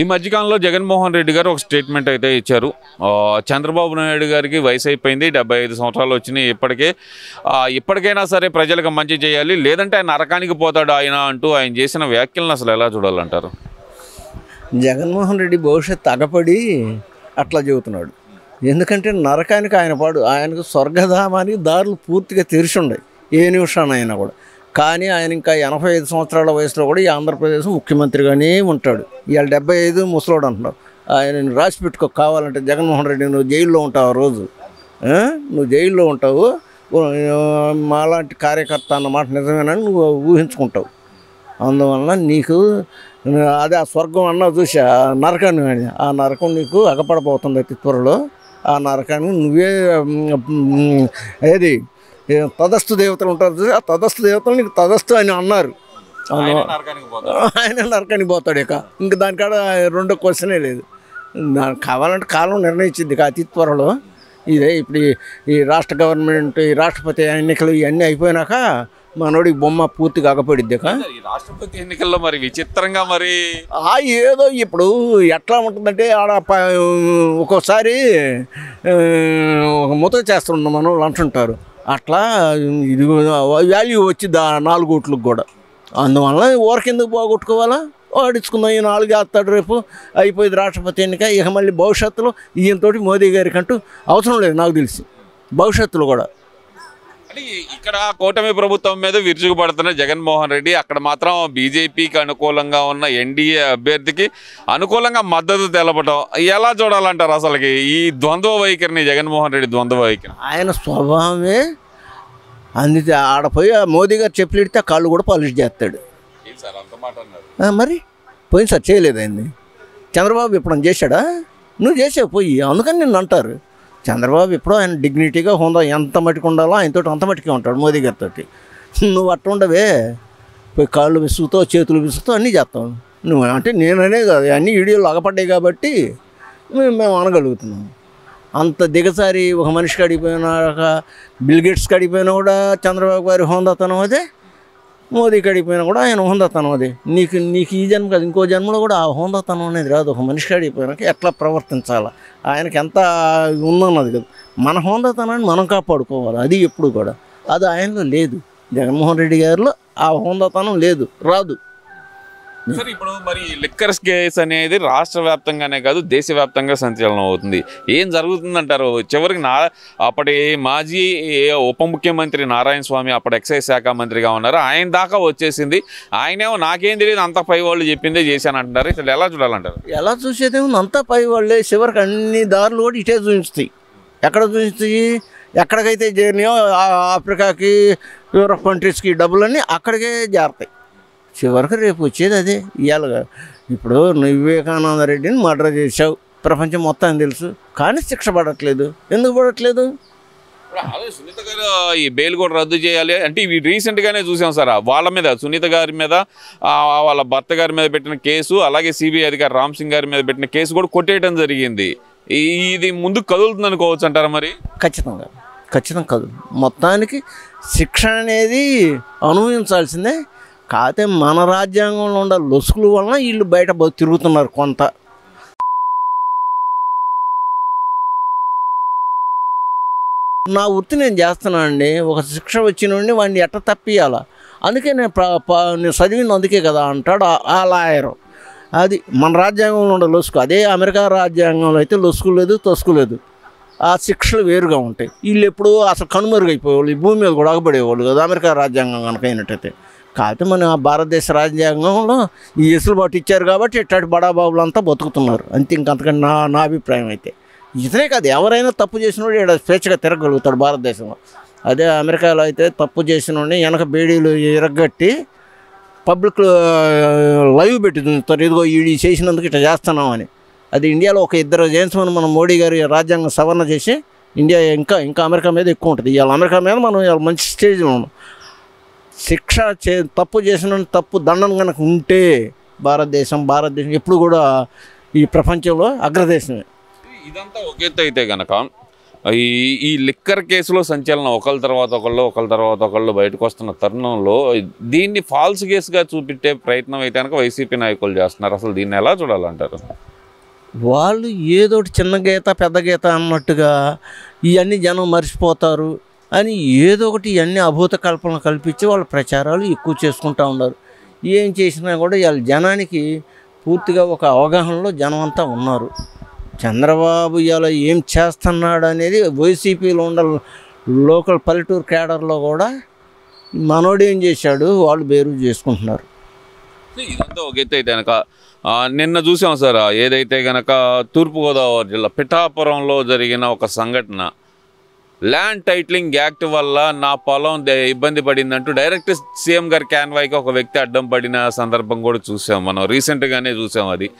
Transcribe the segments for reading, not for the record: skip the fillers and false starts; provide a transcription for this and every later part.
ఈ మధ్యకాలంలో జగన్మోహన్ రెడ్డి గారు ఒక స్టేట్మెంట్ అయితే ఇచ్చారు. చంద్రబాబు నాయుడు గారికి వయసు అయిపోయింది, 75 సంవత్సరాలు వచ్చినాయి ఇప్పటికే. ఇప్పటికైనా సరే ప్రజలకు మంచి చేయాలి, లేదంటే ఆయన నరకానికి పోతాడు ఆయన అంటూ ఆయన చేసిన వ్యాఖ్యలను అసలు ఎలా చూడాలంటారు? జగన్మోహన్ రెడ్డి భవిష్యత్తు అగపడి అట్లా చెబుతున్నాడు. ఎందుకంటే నరకానికి ఆయన పాడు, ఆయనకు స్వర్గధామానికి దారులు పూర్తిగా తెరిచి ఉన్నాయి ఏ నిమిషానైనా కూడా. కానీ ఆయన ఇంకా 85 సంవత్సరాల వయసులో కూడా ఈ ఆంధ్రప్రదేశ్ ముఖ్యమంత్రిగానే ఉంటాడు. ఇవాళ 75 ముసలోడు అంటున్నావు. ఆయన రాసి పెట్టుకో, కావాలంటే జగన్మోహన్ రెడ్డి నువ్వు జైల్లో ఉంటావు, ఆ రోజు నువ్వు జైల్లో ఉంటావు, మాలాంటి కార్యకర్త అన్నమాట నిజమేనని నువ్వు ఊహించుకుంటావు. అందువలన నీకు అదే ఆ స్వర్గం అన్నా చూసి ఆ నరకాన్ని, ఆ నరకం నీకు అగపడబోతుంది అతి త్వరలో. ఆ నరకాన్ని నువ్వే ఏది తదస్తు దేవతలు ఉంటారు చూసి, ఆ తదస్తు దేవతలు నీకు తదస్తు అని అన్నారు. ఆయన నరకానికి పోతాడు. ఇంక దానికాడ రెండో క్వశ్చనే లేదు. కావాలంటే కాలం నిర్ణయించింది అతి త్వరలో. ఇదే ఇప్పుడు ఈ రాష్ట్ర గవర్నమెంట్, ఈ రాష్ట్రపతి ఎన్నికలు ఇవన్నీ అయిపోయినాక మనోడికి బొమ్మ పూర్తిగా అగపడిద్ది. రాష్ట్రపతి ఎన్నికల్లో మరి విచిత్రంగా మరి ఏదో ఇప్పుడు ఎట్లా ఉంటుందంటే ఆడ ఒక్కోసారి ఒక ముద్ర చేస్తున్నాం మనం అంటుంటారు. అట్లా ఇది వాల్యూ వచ్చింది 4 ఓట్లకు కూడా. అందువల్ల ఊరికెందుకు పోగొట్టుకోవాలా, వాడించుకుందాం. ఈ 4 వేస్తాడు, రేపు అయిపోయింది రాష్ట్రపతి ఎన్నిక. ఇక మళ్ళీ భవిష్యత్తులో ఈయనతోటి మోదీ గారికి అంటూ అవసరం లేదు నాకు తెలిసి భవిష్యత్తులో కూడా. అంటే ఇక్కడ కూటమి ప్రభుత్వం మీద విరుచుకుపడుతున్న జగన్మోహన్ రెడ్డి అక్కడ మాత్రం బీజేపీకి అనుకూలంగా ఉన్న ఎన్డీఏ అభ్యర్థికి అనుకూలంగా మద్దతు తెలపడం ఎలా చూడాలంటారు? అసలుకి ఈ ద్వంద్వ వైఖరిని, జగన్మోహన్ రెడ్డి ద్వంద్వ వైఖరి ఆయన స్వభావమే అందుకే. ఆడపోయి మోదీ గారు చెప్పిడితే కాళ్ళు కూడా పాలిష్ చేస్తాడు. మరి పోయినసారి చేయలేదు ఆయన్ని. చంద్రబాబు ఎప్పుడన్నా చేశాడా? నువ్వు చేసావు పోయి, అందుకని నిన్ను అంటారు. చంద్రబాబు ఎప్పుడో ఆయన డిగ్నిటీగా హోందా ఎంత మటుకు ఉండాలో ఆయనతో అంత మటుకే ఉంటాడు మోదీ గారితో. నువ్వు అట్ట ఉండవే, పోయి కాళ్ళు విసుగుతావు, చేతులు విసుగుతావు, అన్నీ చేస్తావు నువ్వు. అంటే నేననే కాదు, అన్నీ వీడియోలు అగపడ్డాయి కాబట్టి మేము అనగలుగుతున్నాం. అంత దిగసారి ఒక మనిషికి అడిగిపోయినాక, బిల్గేట్స్కి అడిగిపోయినా కూడా చంద్రబాబు గారి హోందాతనం అదే, మోదీకి అడిగిపోయినా కూడా ఆయన హోందాతనం అదే. నీకు ఈ జన్మ కాదు, ఇంకో జన్మలో కూడా ఆ హోందాతనం అనేది రాదు. ఒక మనిషికి అడిగిపోయినాక ఎట్లా ప్రవర్తించాలా, ఆయనకి ఎంత ఉందన్నది కదా. మన హోందాతనాన్ని మనం కాపాడుకోవాలి, అది ఎప్పుడు కూడా. అది ఆయనలో లేదు, జగన్మోహన్ రెడ్డి గారిలో ఆ హోందాతనం లేదు, రాదు. సార్, ఇప్పుడు మరి లిక్కర్స్ కేసు అనేది రాష్ట్ర వ్యాప్తంగానే కాదు దేశవ్యాప్తంగా సంచలనం అవుతుంది. ఏం జరుగుతుందంటారు? చివరికి అప్పటి మాజీ ఉప ముఖ్యమంత్రి నారాయణ స్వామి అప్పటి ఎక్సైజ్ శాఖ మంత్రిగా ఉన్నారు, ఆయన దాకా వచ్చేసింది. ఆయనేమో నాకేం తెలియదు, అంతా పై వాళ్ళు చెప్పిందే చేశాను అంటున్నారు. ఇట్లా ఎలా చూడాలంటారు? ఎలా చూసేదేమో అంతా పై వాళ్ళే. చివరికి అన్ని దారులు కూడా ఇటే చూపిస్తాయి. ఎక్కడ చూపిస్తాయి? ఎక్కడికైతే చేరినాయో ఆఫ్రికాకి, యూరప్ కంట్రీస్కి డబ్బులన్నీ అక్కడికే చేరతాయి. చివరికి రేపు వచ్చేది అదే. ఇవాళ ఇప్పుడు వివేకానంద రెడ్డిని మర్డర్ చేశావు, ప్రపంచం మొత్తం తెలుసు, కానీ శిక్ష పడట్లేదు. ఎందుకు పడట్లేదు? సునీత గారు ఈ బెయిల్ కూడా రద్దు చేయాలి అంటే ఇవి రీసెంట్గానే చూసాం సార్. వాళ్ళ మీద, సునీత గారి మీద, వాళ్ళ భర్త గారి మీద పెట్టిన కేసు, అలాగే సిబిఐ అధికారి రామ్ సింగ్ గారి మీద పెట్టిన కేసు కూడా కొట్టేయడం జరిగింది. ఇది ముందుకు కదులుతుంది అనుకోవచ్చు అంటారా? మరి ఖచ్చితంగా కదులు. మొత్తానికి శిక్ష అనేది అనుభవించాల్సిందే. కాకపోతే మన రాజ్యాంగంలో ఉండే లొసుకుల వలన వీళ్ళు బయట తిరుగుతున్నారు కొంత. నా వృత్తి నేను చేస్తున్నానండి. ఒక శిక్ష వచ్చినండి వాడిని ఎట్ట తప్పియాలా, అందుకే నేను చదివింది అందుకే కదా అంటాడు ఆ లాయరు. అది మన రాజ్యాంగంలో ఉండే లొసుకు. అదే అమెరికా రాజ్యాంగంలో అయితే లొసుకు లేదు, తొసుకు లేదు. ఆ శిక్షలు వేరుగా ఉంటాయి. వీళ్ళు ఎప్పుడు అసలు కనుమరుగైపోయేవాళ్ళు, ఈ భూమి మీద కూడా అగబడేవాళ్ళు కదా అమెరికా రాజ్యాంగం కనుక అయినట్టయితే. కాకపోతే మన భారతదేశ రాజ్యాంగంలో ఈ ఎసులుబాటు ఇచ్చారు కాబట్టి ఇట్లాంటి బడాబాబులు అంతా బతుకుతున్నారు అంతే. ఇంకంతకంటే నా అభిప్రాయం అయితే ఇతనే కాదు, ఎవరైనా తప్పు చేసినోడు ఇక్కడ స్వేచ్ఛగా తిరగలుగుతాడు భారతదేశంలో. అదే అమెరికాలో అయితే తప్పు చేసినోడిని వెనక బేడీలు ఎరగట్టి పబ్లిక్ లైవ్ పెట్టి చూస్తారు, ఇదిగో ఈ చేసినందుకు ఇట్లా చేస్తున్నామని. అది ఇండియాలో ఒక 2 జేమ్స్మని మన మోడీ గారి రాజ్యాంగం సవరణ చేసి ఇండియా ఇంకా అమెరికా మీద ఎక్కువ ఉంటుంది. ఇవాళ అమెరికా మీద మనం ఇవాళ మంచి స్టేజ్లో ఉన్నాం. శిక్ష తప్పు చేసిన తప్పు దండన కనుక ఉంటే భారతదేశం ఎప్పుడు కూడా ఈ ప్రపంచంలో అగ్రదేశమే. ఇదంతా ఒక ఎత్తు అయితే కనుక ఈ ఈ లిక్కర్ కేసులో సంచలనం ఒకళ్ళ తర్వాత ఒకళ్ళు బయటకు వస్తున్న తరుణంలో దీన్ని ఫాల్స్ కేసుగా చూపెట్టే ప్రయత్నం అయితే కనుక వైసీపీ నాయకులు చేస్తున్నారు. అసలు దీన్ని ఎలా చూడాలంటారు? వాళ్ళు ఏదోటి చిన్న గీత పెద్ద గీత అన్నట్టుగా ఇవన్నీ జనం మర్చిపోతారు అని ఏదో ఒకటి ఇవన్నీ అభూత కల్పన కల్పించి వాళ్ళ ప్రచారాలు ఎక్కువ చేసుకుంటూ ఉన్నారు. ఏం చేసినా కూడా వాళ్ళ జనానికి పూర్తిగా ఒక అవగాహనలో జనం అంతా ఉన్నారు. చంద్రబాబు ఇలా ఏం చేస్తున్నాడు అనేది వైసీపీలో ఉన్న లోకల్ పల్లెటూరు కేడర్లో కూడా మనోడు ఏం చేశాడు వాళ్ళు బేరు చేసుకుంటున్నారు. ఇదంతా ఒక ఎత్తు అయితే కనుక నిన్న చూసాం సార్, ఏదైతే కనుక తూర్పుగోదావరి జిల్లా పిఠాపురంలో జరిగిన ఒక సంఘటన, ల్యాండ్ టైటిలింగ్ యాక్ట్ వల్ల నా పొలం ఇబ్బంది పడిందంటూ డైరెక్ట్ సీఎం గారి క్యాన్వాయ్కి ఒక వ్యక్తి అడ్డం పడిన సందర్భం కూడా చూసాం, మనం రీసెంట్గానే చూసాం అది.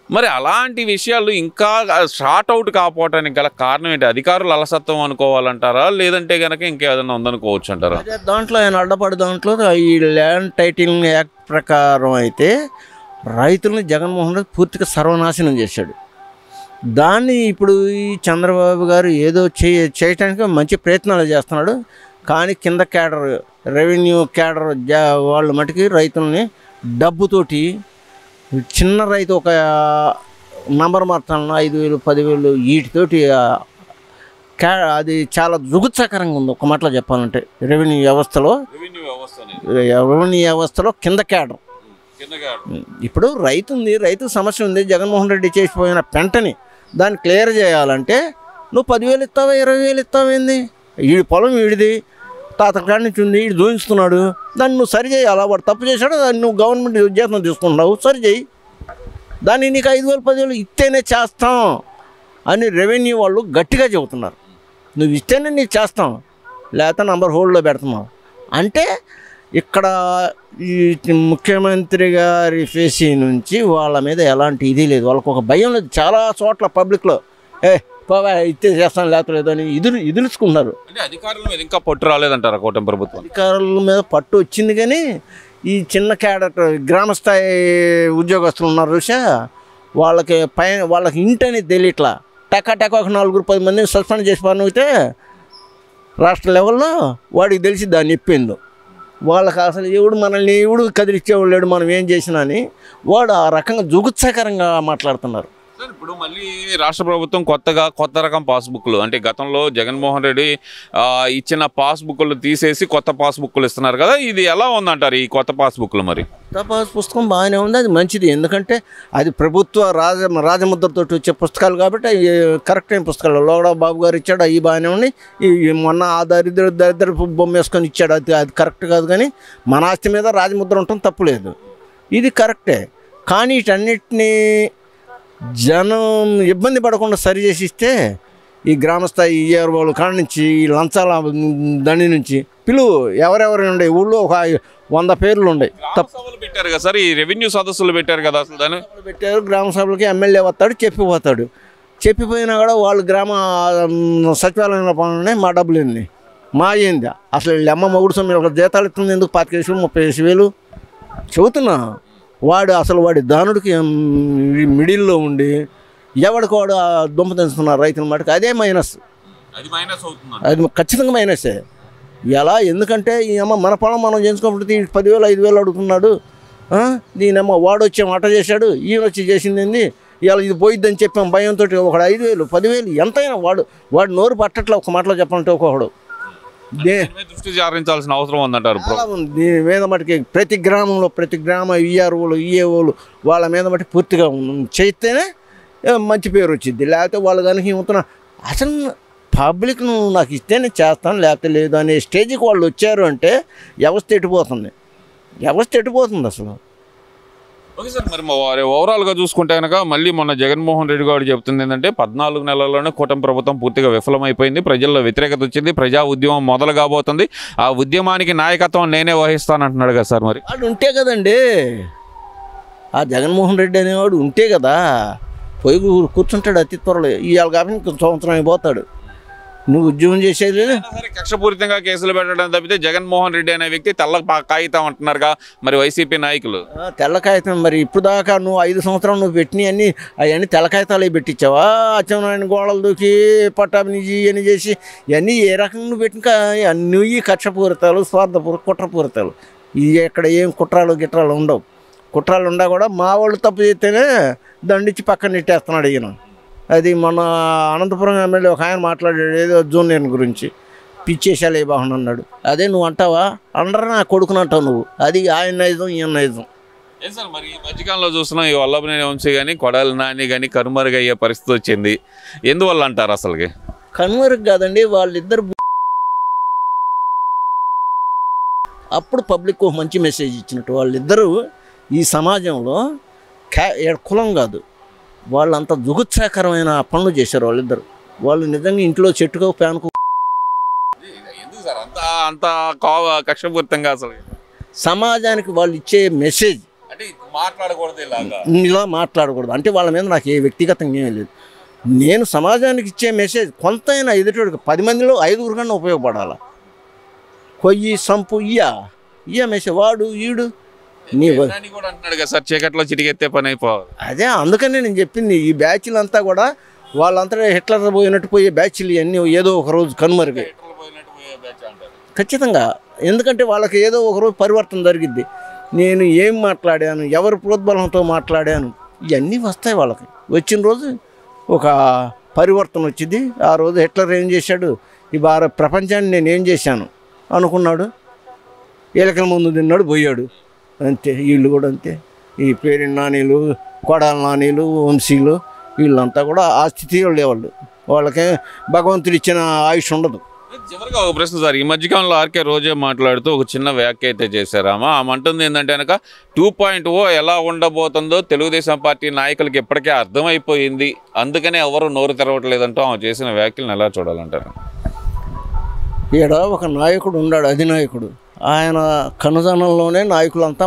మరి అలాంటి విషయాలు ఇంకా షార్ట్ అవుట్ కాకపోవటానికి గల కారణం ఏంటి? అధికారులు అలసత్వం అనుకోవాలంటారా, లేదంటే కనుక ఇంకేదైనా ఉందనుకోవచ్చు అంటారా? దాంట్లో ఆయన అడ్డపడి దాంట్లో ఈ ల్యాండ్ టైటిలింగ్ యాక్ట్ ప్రకారం అయితే రైతులను జగన్మోహన్ రెడ్డి పూర్తిగా సర్వనాశనం చేశాడు. దాన్ని ఇప్పుడు ఈ చంద్రబాబు గారు ఏదో చేయటానికి మంచి ప్రయత్నాలు చేస్తున్నాడు. కానీ కింద క్యాడర్, రెవెన్యూ క్యాడర్ వాళ్ళ మటుకి రైతుల్ని డబ్బుతోటి, చిన్న రైతు ఒక నంబర్ మార్చాలన్నా 5,000 10,000 వీటితోటి అది చాలా జుగుత్సాకరంగా ఉంది. ఒక మాటలో చెప్పాలంటే రెవెన్యూ వ్యవస్థలో కింద క్యాడర్. ఇప్పుడు రైతు ఉంది, రైతు సమస్య ఉంది, జగన్మోహన్ రెడ్డి చేసిపోయిన పెంటని దాన్ని క్లియర్ చేయాలంటే నువ్వు 10,000 ఇస్తావా 20,000 ఇస్తావేంది? వీడి పొలం వీడిది, తాతల కాడి నుంచి ఉంది, వీడు దూయిస్తున్నాడు, దాన్ని నువ్వు సరి చేయాలా? వాడు తప్పు చేశాడు, దాన్ని నువ్వు గవర్నమెంట్ ఉద్యోగం తీసుకుంటున్నావు, సరి చేయి, దాన్ని నీకు 5,000 10,000 ఇస్తేనే చేస్తాం అని రెవెన్యూ వాళ్ళు గట్టిగా చెబుతున్నారు. నువ్వు ఇస్తేనే నీకు చేస్తాం, లేకపోతే నంబర్ హోల్డ్లో పెడుతున్నావు అంటే ఇక్కడ ఈ ముఖ్యమంత్రి గారి ఫేసీ నుంచి వాళ్ళ మీద ఎలాంటి ఇది లేదు, వాళ్ళకు ఒక భయం లేదు. చాలా చోట్ల పబ్లిక్లో పోవా ఇస్తే చేస్తాను లేకపోతే అని ఇదులుచుకున్నారు. అంటే అధికారుల మీద ఇంకా పట్టు రాలేదంటారా కూటమి ప్రభుత్వం? అధికారుల మీద పట్టు వచ్చింది, కానీ ఈ చిన్న క్యాడర్ గ్రామస్థాయి ఉద్యోగస్తులు ఉన్నారు చూసా, వాళ్ళకి ఇంటనే తెలియట్లా. టకా ఒక 4-10 మందిని సస్పెండ్ చేసి పనితే రాష్ట్ర లెవెల్లో వాడికి తెలిసి దాన్ని చెప్పిందో. వాళ్ళకి అసలు ఎవడు కదిలిచ్చేవాళ్ళు లేడు, మనం ఏం చేసినా అని వాడు ఆ రకంగా జుగుత్సాకరంగా మాట్లాడుతున్నారు. సార్ ఇప్పుడు మళ్ళీ రాష్ట్ర ప్రభుత్వం కొత్త రకం పాస్బుక్లు, అంటే గతంలో జగన్మోహన్ రెడ్డి ఇచ్చిన పాస్బుక్లు తీసేసి కొత్త పాస్బుక్లు ఇస్తున్నారు కదా, ఇది ఎలా ఉందంటారు ఈ కొత్త పాస్బుక్లు? మరి కొత్త పాస్ పుస్తకం బాగానే ఉంది, అది మంచిది. ఎందుకంటే అది ప్రభుత్వ రాజముద్రతో వచ్చే పుస్తకాలు కాబట్టి అవి కరెక్ట్ అయిన పుస్తకాలు. లోగడ బాబు గారు ఇచ్చాడు, అవి బాగానే ఉన్నాయి. మొన్న ఆ దరిద్ర బొమ్మ వేసుకొని ఇచ్చాడు, అది కరెక్ట్ కాదు. కానీ మన ఆస్తి మీద రాజముద్ర ఉండటం తప్పులేదు, ఇది కరెక్టే. కానీ వీటన్నిటినీ జనం ఇబ్బంది పడకుండా సరి చేసి ఇస్తే ఈ గ్రామస్థాయి వాళ్ళు కాడ నుంచి ఈ లంచాల దండి నుంచి పిలువు ఎవరెవరు ఉండే ఊళ్ళో ఒక 100 పేర్లు ఉన్నాయి. సభలు పెట్టారు కదా సార్, ఈ రెవెన్యూ సదస్సులు పెట్టారు కదా, అసలు దాన్ని పెట్టారు. గ్రామ సభలకి ఎమ్మెల్యే వస్తాడు, చెప్పిపోతాడు. చెప్పిపోయినా కూడా వాళ్ళు గ్రామ సచివాలయంలో పనులున్నాయి, మా డబ్బులు ఏంది మా ఏంది అసలు అమ్మ మొగుడు సొమ్ము జీతాలు ఇస్తుంది ఎందుకు 25,000 30,000 చెబుతున్నా. వాడి దానుడికి మిడిల్లో ఉండి ఎవడికి వాడు దుంప తెంచుతున్నారు రైతుల మటుకు. అదే మైనస్, అది ఖచ్చితంగా మైనసే. ఎలా? ఎందుకంటే ఈ అమ్మ మన పొలం మనం చేయించుకోకపోతే 10,000 5,000 అడుగుతున్నాడు. దీనమ్మ వాడు వచ్చే మాట చేశాడు, ఈయన వచ్చి చేసింది ఏంది, ఇలా ఇది పోయిద్దని చెప్పాం భయంతో. ఒకడు 5,000 10,000 ఎంతైనా వాడు నోరు పట్టట్లే. ఒక మాటలో చెప్పాలంటే ఒకడు దృష్టి సారించాల్సిన అవసరం ఉందంటారు. దీని మీద మటుకి ప్రతి గ్రామ ఈఆర్ఓలు ఈఏఓలు వాళ్ళ మీద మట్టి పూర్తిగా చేస్తేనే మంచి పేరు వచ్చింది. లేకపోతే వాళ్ళు కనుక ఏమవుతున్నా అసలు పబ్లిక్ నువ్వు నాకు ఇస్తేనే చేస్తాను లేకపోతే లేదు అనే స్టేజ్కి వాళ్ళు వచ్చారు అంటే వ్యవస్థ ఎట్టిపోతుంది అసలు. ఓకే సార్, మరి ఓవరాల్గా చూసుకుంటే కనుక మళ్ళీ మొన్న జగన్మోహన్ రెడ్డి గారు చెప్తుంది ఏంటంటే 14 నెలల్లోనే కూటమి ప్రభుత్వం పూర్తిగా విఫలమైపోయింది, ప్రజల్లో వ్యతిరేకత వచ్చింది, ప్రజా ఉద్యమం మొదలు కాబోతుంది, ఆ ఉద్యమానికి నాయకత్వం నేనే వహిస్తానంటున్నాడు కదా సార్. మరి వాడు ఉంటే కదండి, ఆ జగన్మోహన్ రెడ్డి అనేవాడు ఉంటే కదా పోయి కూర్చుంటాడు అతి త్వరలో. ఇవాళ కాబట్టి సంవత్సరం అయిపోతాడు. నువ్వు ఉద్యోగం చేసేది లేదు. సరే కక్షపూరితంగా కేసులు పెట్టడం తప్పితే జగన్మోహన్ రెడ్డి అనే వ్యక్తి తెల్ల కాగితం అంటున్నారుగా మరి వైసీపీ నాయకులు. తెల్ల కాగితం మరి ఇప్పుడు దాకా నువ్వు 5 సంవత్సరాలు నువ్వు పెట్టినవన్నీ అవన్నీ తెల్ల కాగితాలు పెట్టించావా? అచ్చెన్నాయుడు గోడలు దూకి పట్టాభినిజీ అని చేసి ఇవన్నీ ఏ రకంగా నువ్వు పెట్టిన నువ్వు కక్షపూరితాలు, కుట్రపూరితాలు. ఇది ఎక్కడ ఏం కుట్రాలు ఉండవు. కుట్రాలు ఉండా కూడా మా వాళ్ళు తప్పు చేస్తేనే దండిచ్చి పక్కన నెట్టేస్తున్నాడు ఈయన. అది మన అనంతపురం ఎమ్మెల్యే ఒక ఆయన మాట్లాడాడు ఏదో జూనియర్ గురించి, పిచ్చేసాలే బాగుండు అన్నాడు. అదే నువ్వు అంటావా? అందరూ నా కొడుకుని అంటావు నువ్వు. అది ఆయన నైజం ఈయన నైజం. ఏం సార్ మరి ఈ మధ్యకాలంలో చూస్తున్నాం ఈ వల్లభనేని వంశీ కానీ కొడాలి నాని కానీ కనుమరుగయ్యే పరిస్థితి వచ్చింది. ఎందువల్ల అంటారు అసలుకి? కనుమరుగు కాదండి, వాళ్ళిద్దరు అప్పుడు పబ్లిక్ ఒక మంచి మెసేజ్ ఇచ్చినట్టు. వాళ్ళిద్దరూ ఈ సమాజంలో కులం కాదు, వాళ్ళంత జుగుత్సాకరమైన పనులు చేశారు వాళ్ళిద్దరు. వాళ్ళు నిజంగా ఇంట్లో చెట్టుకో ఫ్యాన్కు ఎందుకు సార్ అంత కక్షపూరితంగా అసలు సమాజానికి వాళ్ళు ఇచ్చే మెసేజ్ అంటే మాట్లాడకూడదు, ఇలా మాట్లాడకూడదు అంటే వాళ్ళ మీద నాకు ఏ వ్యక్తిగతంగా ఏమీ లేదు. నేను సమాజానికి ఇచ్చే మెసేజ్ కొంతైనా ఎదుటివాడికి 10 మందిలో 5 కన్నా ఉపయోగపడాలి. కొయ్యి సంపు ఇయ్య మెసేజ్ వాడు ఈడు నీ కూడా అంటున్నాడు కదా సార్, చీకట్లో చిటికెత్తే పని అయిపోవాలి. అదే అందుకనే నేను చెప్పింది, ఈ బ్యాచ్లంతా కూడా వాళ్ళంతా హిట్లర్ పోయినట్టు పోయే బ్యాచ్లు ఇవన్నీ ఏదో ఒక రోజు కనుమరుగే ఖచ్చితంగా. ఎందుకంటే వాళ్ళకి ఏదో ఒక రోజు పరివర్తన జరిగిద్ది. నేను ఏం మాట్లాడాను, ఎవరి ప్రోద్బలంతో మాట్లాడాను, ఇవన్నీ వస్తాయి వాళ్ళకి. వచ్చిన రోజు ఒక పరివర్తన వచ్చింది. ఆ రోజు హిట్లర్ ఏం చేశాడు, ఈ ప్రపంచాన్ని నేను ఏం చేశాను అనుకున్నాడు, ఎలకల ముందు తిన్నాడు పోయాడు అంతే. వీళ్ళు కూడా అంతే, ఈ పేరు నానీలు, కొడాల నానీలు, వంశీలు వీళ్ళంతా కూడా ఆ స్థితిలో లేవాళ్ళు. వాళ్ళకే భగవంతుడు ఇచ్చిన ఆయుష్ ఉండదు. చివరిగా ఒక ప్రశ్న సార్, ఈ మధ్యకాలంలో ఆర్కే రోజే మాట్లాడుతూ ఒక చిన్న వ్యాఖ్య అయితే చేశారు. ఆమె అంటుంది ఏంటంటే కనుక 2.0 ఎలా ఉండబోతుందో తెలుగుదేశం పార్టీ నాయకులకి ఇప్పటికే అర్థమైపోయింది, అందుకనే ఎవరు నోరు తెరవట్లేదంటూ ఆమె చేసిన వ్యాఖ్యలను ఎలా చూడాలంటారు? ఈడ ఒక నాయకుడు ఉన్నాడు, అధినాయకుడు. ఆయన కనుజనంలోనే నాయకులంతా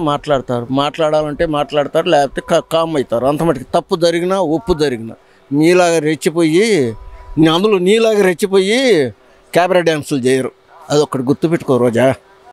మాట్లాడాలంటే మాట్లాడతారు, లేకపోతే కామ్ అవుతారు. అంత మటుకు తప్పు జరిగినా ఒప్పు జరిగినా నీలాగా రెచ్చిపోయి నీలాగా రెచ్చిపోయి క్యాబరా డ్యాన్సులు చేయరు. అది ఒక్కటి గుర్తుపెట్టుకో రోజా.